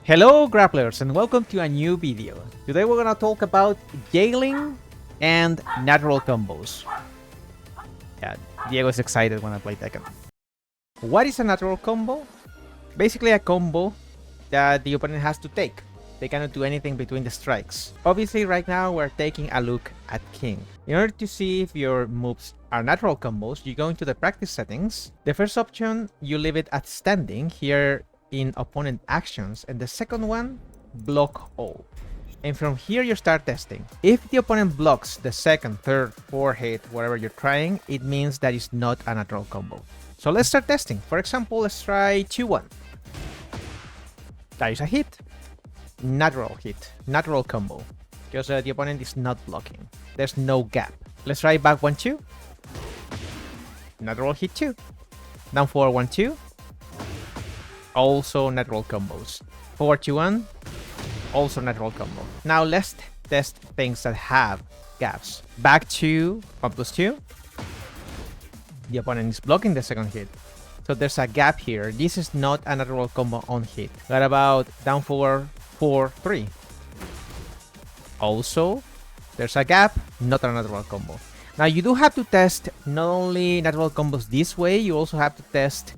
Hello grapplers and welcome to a new video. Today we're gonna talk about jailing and natural combos. Yeah, Diego's excited when I play Tekken. What is a natural combo? Basically a combo that the opponent has to take. They cannot do anything between the strikes. Obviously right now we're taking a look at King. In order to see if your moves are natural combos, you go into the practice settings. The first option, you leave it at standing here in opponent actions, and the second one, block all. And from here you start testing. If the opponent blocks the second, third, fourth hit, whatever you're trying, it means that it's not a natural combo. So let's start testing. For example, let's try 2-1. That is a hit. Natural hit. Natural combo. Because the opponent is not blocking. There's no gap. Let's try back 1-2. Natural hit 2. Down forward 1-2. Also natural combos. Forward 2-1. Also natural combo. Now let's test things that have gaps. Back 2, 1+2. The opponent is blocking the second hit. So there's a gap here. This is not a natural combo on hit. What about down forward 4-3? Also, there's a gap, not a natural combo. Now you do have to test not only natural combos this way, you also have to test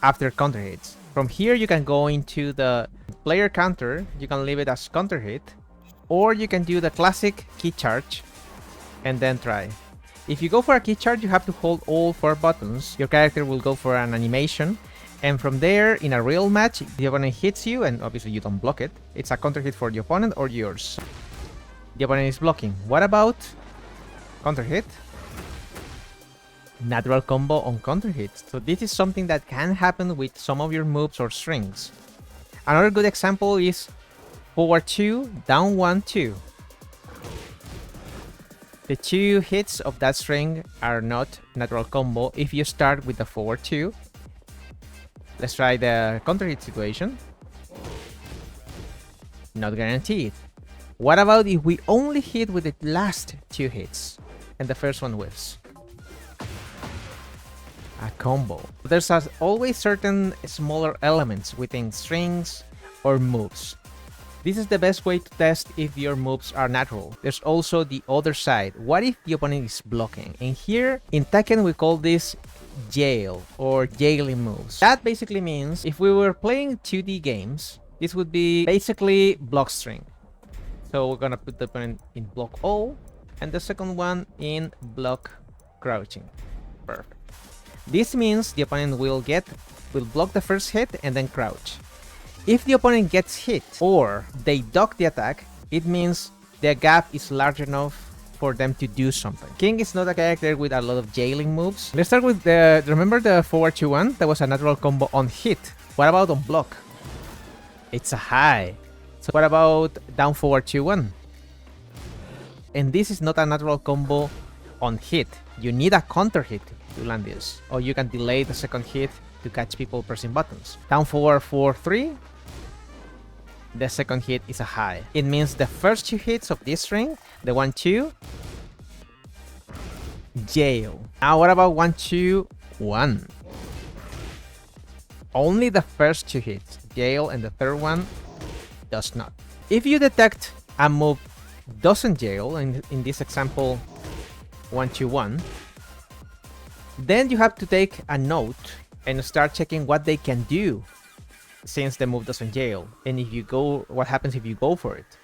after counter hits. From here you can go into the player counter, you can leave it as counter hit, or you can do the classic key charge and then try. If you go for a key charge, you have to hold all 4 buttons. Your character will go for an animation, and from there, in a real match, the opponent hits you, and obviously you don't block it. It's a counter hit for the opponent or yours. The opponent is blocking. What about counter hit? Natural combo on counter hits. So this is something that can happen with some of your moves or strings. Another good example is forward 2, down 1, 2. The 2 hits of that string are not natural combo if you start with the forward 2. Let's try the counter hit situation. Not guaranteed. What about if we only hit with the last 2 hits and the first one whiffs? A combo. There's always certain smaller elements within strings or moves. This is the best way to test if your moves are natural. There's also the other side. What if the opponent is blocking? And here in Tekken we call this jail or jailing moves. That basically means if we were playing 2D games, this would be basically block string. So we're gonna put the opponent in block all and the second one in block crouching. Perfect. This means the opponent will block the first hit and then crouch. If the opponent gets hit or they duck the attack, it means the gap is large enough for them to do something. King is not a character with a lot of jailing moves. Let's start with remember the forward 2-1? That was a natural combo on hit. What about on block? It's a high. So what about down forward 2-1? And this is not a natural combo on hit. You need a counter hit to land this, or you can delay the second hit to catch people pressing buttons. Down forward 4-3, the second hit is a high. It means the first 2 hits of this string, the 1-2, jail. Now what about 1-2-1? Only the first 2 hits jail and the third one does not. If you detect a move doesn't jail, in this example 1-2-1, then you have to take a note and start checking what they can do since the move doesn't jail, and if you go, what happens if you go for it.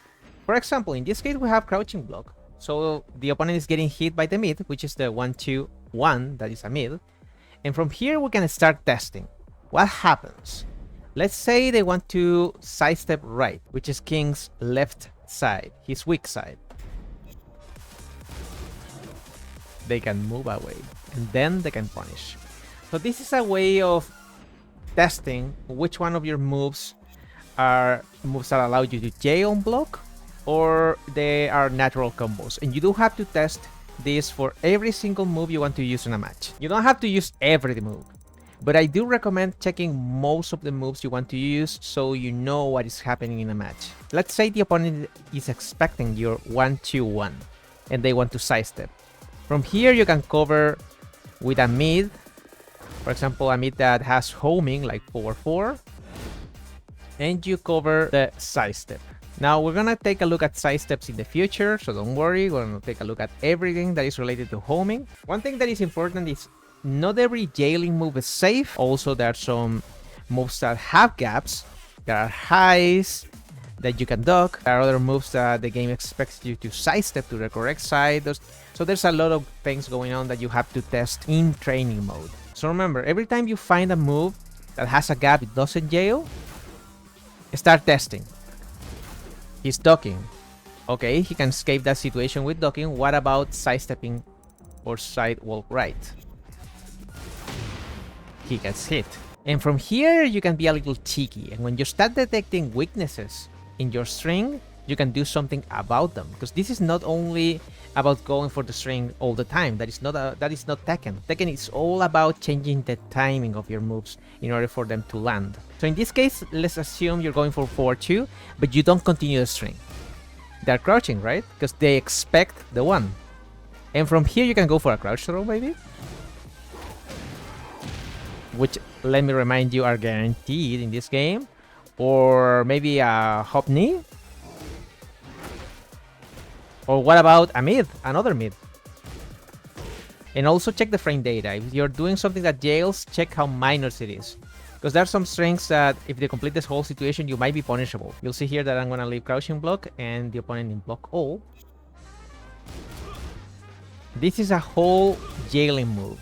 For example, in this case we have crouching block, so the opponent is getting hit by the mid, which is the 1-2-1, that is a mid, and from here we can start testing. What happens? Let's say they want to sidestep right, which is King's left side, his weak side. They can move away, and then they can punish. So this is a way of testing which one of your moves are moves that allow you to jail on block, or they are natural combos. And you do have to test this for every single move you want to use in a match. You don't have to use every move, but I do recommend checking most of the moves you want to use so you know what is happening in a match. Let's say the opponent is expecting your 1-2-1 and they want to sidestep. From here you can cover with a mid, for example a mid that has homing like 4-4, and you cover the side step. Now we're gonna take a look at side steps in the future, so don't worry, we're gonna take a look at everything that is related to homing. One thing that is important is not every jailing move is safe. Also, there are some moves that have gaps. There are highs that you can duck. There are other moves that the game expects you to sidestep to the correct side. So there's a lot of things going on that you have to test in training mode. So remember, every time you find a move that has a gap it doesn't jail, start testing. He's ducking. Okay, he can escape that situation with ducking. What about sidestepping or sidewalk right? He gets hit. And from here, you can be a little cheeky. And when you start detecting weaknesses in your string, you can do something about them. Because this is not only about going for the string all the time. That is not Tekken. Tekken is all about changing the timing of your moves in order for them to land. So in this case, let's assume you're going for 4-2, but you don't continue the string. They're crouching, right? Because they expect the 1. And from here, you can go for a crouch throw, maybe? Which, let me remind you, are guaranteed in this game. Or maybe a hop knee? Or what about a mid? Another mid. And also check the frame data. If you're doing something that jails, check how minus it is. Because there are some strings that, if they complete this whole situation, you might be punishable. You'll see here that I'm going to leave crouching block and the opponent in block all. This is a whole jailing move.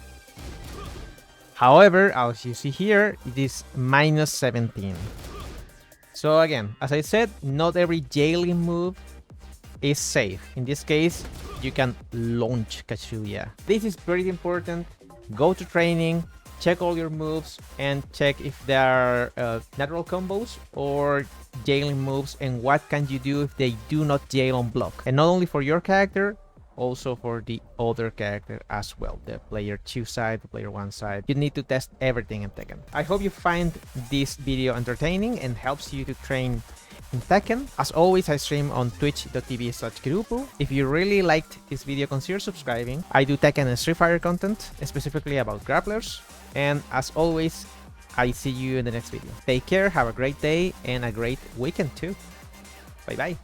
However, as you see here, it is minus 17. So again, as I said, not every jailing move is safe. In this case, you can launch Kazuya. This is pretty important. Go to training, check all your moves, and check if there are natural combos or jailing moves, and what can you do if they do not jail on block. And not only for your character, also for the other character as well. The player 2 side, the player 1 side. You need to test everything in Tekken. I hope you find this video entertaining and helps you to train in Tekken. As always, I stream on twitch.tv/Kirupu. If you really liked this video, consider subscribing. I do Tekken and Street Fighter content, specifically about grapplers. And as always, I see you in the next video. Take care, have a great day, and a great weekend too. Bye bye.